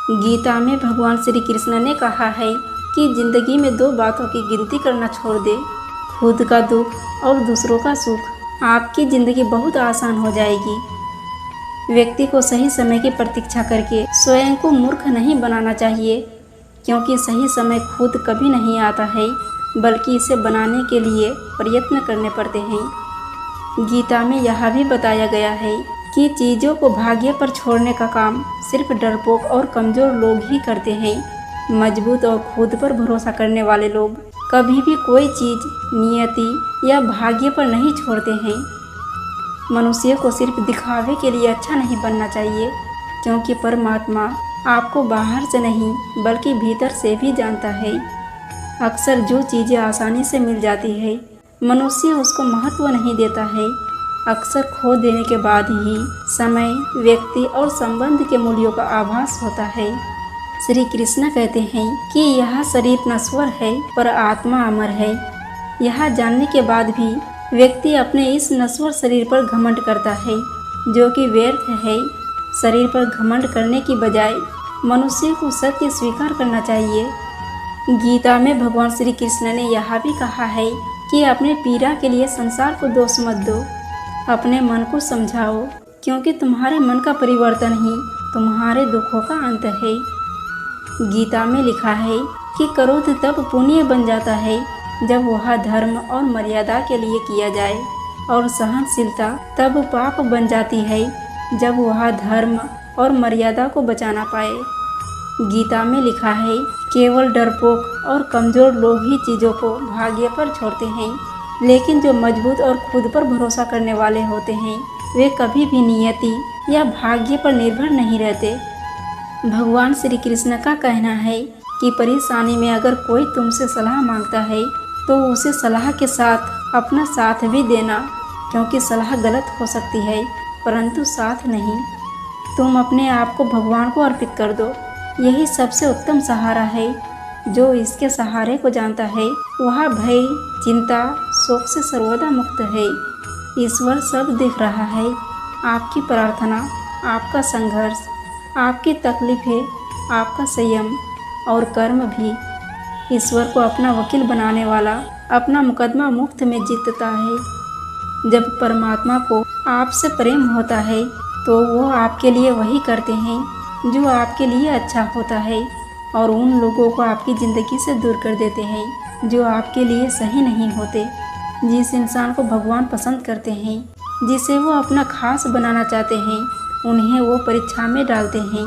गीता में भगवान श्री कृष्ण ने कहा है कि जिंदगी में दो बातों की गिनती करना छोड़ दे, खुद का दुख और दूसरों का सुख। आपकी ज़िंदगी बहुत आसान हो जाएगी। व्यक्ति को सही समय की प्रतीक्षा करके स्वयं को मूर्ख नहीं बनाना चाहिए, क्योंकि सही समय खुद कभी नहीं आता है, बल्कि इसे बनाने के लिए प्रयत्न करने पड़ते हैं। गीता में यह भी बताया गया है कि चीज़ों को भाग्य पर छोड़ने का काम सिर्फ डरपोक और कमज़ोर लोग ही करते हैं। मजबूत और खुद पर भरोसा करने वाले लोग कभी भी कोई चीज़ नियति या भाग्य पर नहीं छोड़ते हैं। मनुष्य को सिर्फ दिखावे के लिए अच्छा नहीं बनना चाहिए, क्योंकि परमात्मा आपको बाहर से नहीं बल्कि भीतर से भी जानता है। अक्सर जो चीज़ें आसानी से मिल जाती है, मनुष्य उसको महत्व नहीं देता है। अक्सर खो देने के बाद ही समय, व्यक्ति और संबंध के मूल्यों का आभास होता है। श्री कृष्ण कहते हैं कि यह शरीर नश्वर है पर आत्मा अमर है। यह जानने के बाद भी व्यक्ति अपने इस नश्वर शरीर पर घमंड करता है, जो कि व्यर्थ है। शरीर पर घमंड करने की बजाय मनुष्य को सत्य स्वीकार करना चाहिए। गीता में भगवान श्री कृष्ण ने यह भी कहा है कि अपने पीड़ा के लिए संसार को दोष मत दो, अपने मन को समझाओ, क्योंकि तुम्हारे मन का परिवर्तन ही तुम्हारे दुखों का अंत है। गीता में लिखा है कि क्रोध तब पुण्य बन जाता है जब वह धर्म और मर्यादा के लिए किया जाए, और सहनशीलता तब पाप बन जाती है जब वह धर्म और मर्यादा को बचाना पाए। गीता में लिखा है केवल डरपोक और कमज़ोर लोग ही चीज़ों को भाग्य पर छोड़ते हैं, लेकिन जो मजबूत और खुद पर भरोसा करने वाले होते हैं वे कभी भी नियति या भाग्य पर निर्भर नहीं रहते। भगवान श्री कृष्ण का कहना है कि परेशानी में अगर कोई तुमसे सलाह मांगता है तो उसे सलाह के साथ अपना साथ भी देना, क्योंकि सलाह गलत हो सकती है परंतु साथ नहीं। तुम अपने आप को भगवान को अर्पित कर दो, यही सबसे उत्तम सहारा है। जो इसके सहारे को जानता है वह भय, चिंता, शोक से सर्वदा मुक्त है। ईश्वर सब देख रहा है, आपकी प्रार्थना, आपका संघर्ष, आपकी तकलीफें, आपका संयम और कर्म भी। ईश्वर को अपना वकील बनाने वाला अपना मुकदमा मुफ्त में जीतता है। जब परमात्मा को आपसे प्रेम होता है तो वो आपके लिए वही करते हैं जो आपके लिए अच्छा होता है, और उन लोगों को आपकी ज़िंदगी से दूर कर देते हैं जो आपके लिए सही नहीं होते। जिस इंसान को भगवान पसंद करते हैं, जिसे वो अपना खास बनाना चाहते हैं, उन्हें वो परीक्षा में डालते हैं,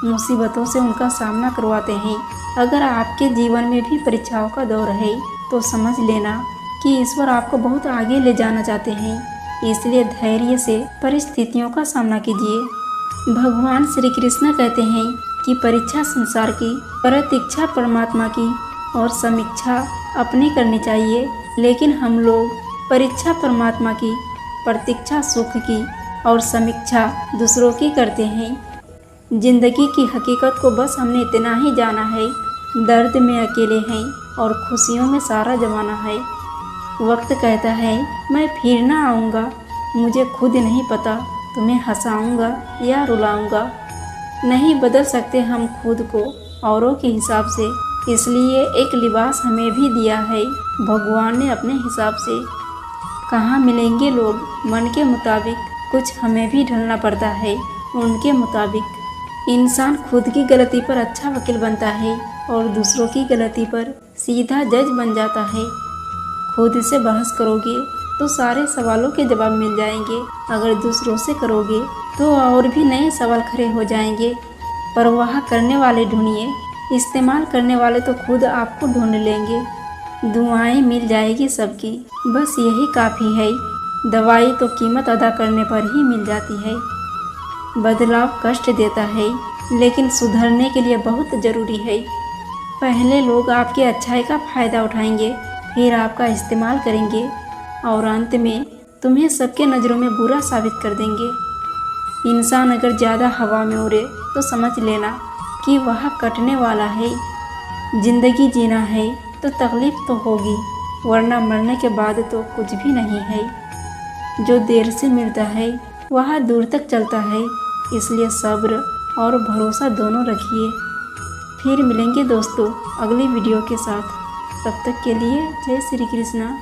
मुसीबतों से उनका सामना करवाते हैं। अगर आपके जीवन में भी परीक्षाओं का दौर है तो समझ लेना कि ईश्वर आपको बहुत आगे ले जाना चाहते हैं, इसलिए धैर्य से परिस्थितियों का सामना कीजिए। भगवान श्री कृष्ण कहते हैं कि परीक्षा संसार की, प्रतीक्षा परमात्मा की और समीक्षा अपनी करनी चाहिए, लेकिन हम लोग परीक्षा परमात्मा की, प्रतीक्षा सुख की और समीक्षा दूसरों की करते हैं। जिंदगी की हकीकत को बस हमने इतना ही जाना है, दर्द में अकेले हैं और खुशियों में सारा जमाना है। वक्त कहता है मैं फिर ना आऊँगा, मुझे खुद नहीं पता तुम्हें हंसाऊँगा या रुलाऊँगा। नहीं बदल सकते हम खुद को औरों के हिसाब से, इसलिए एक लिबास हमें भी दिया है भगवान ने अपने हिसाब से। कहाँ मिलेंगे लोग मन के मुताबिक, कुछ हमें भी ढलना पड़ता है उनके मुताबिक। इंसान खुद की गलती पर अच्छा वकील बनता है और दूसरों की गलती पर सीधा जज बन जाता है। खुद से बहस करोगे तो सारे सवालों के जवाब मिल जाएंगे, अगर दूसरों से करोगे तो और भी नए सवाल खड़े हो जाएंगे। परवाह करने वाले ढूंढिए, इस्तेमाल करने वाले तो खुद आपको ढूंढ लेंगे। दुआएं मिल जाएगी सबकी, बस यही काफ़ी है। दवाई तो कीमत अदा करने पर ही मिल जाती है। बदलाव कष्ट देता है, लेकिन सुधरने के लिए बहुत ज़रूरी है। पहले लोग आपकी अच्छाई का फ़ायदा उठाएंगे, फिर आपका इस्तेमाल करेंगे और अंत में तुम्हें सबके नज़रों में बुरा साबित कर देंगे। इंसान अगर ज़्यादा हवा में उड़े तो समझ लेना कि वह कटने वाला है। ज़िंदगी जीना है तो तकलीफ़ तो होगी, वरना मरने के बाद तो कुछ भी नहीं है। जो देर से मिलता है वह दूर तक चलता है, इसलिए सब्र और भरोसा दोनों रखिए। फिर मिलेंगे दोस्तों अगली वीडियो के साथ। तब तक के लिए जय श्री कृष्णा।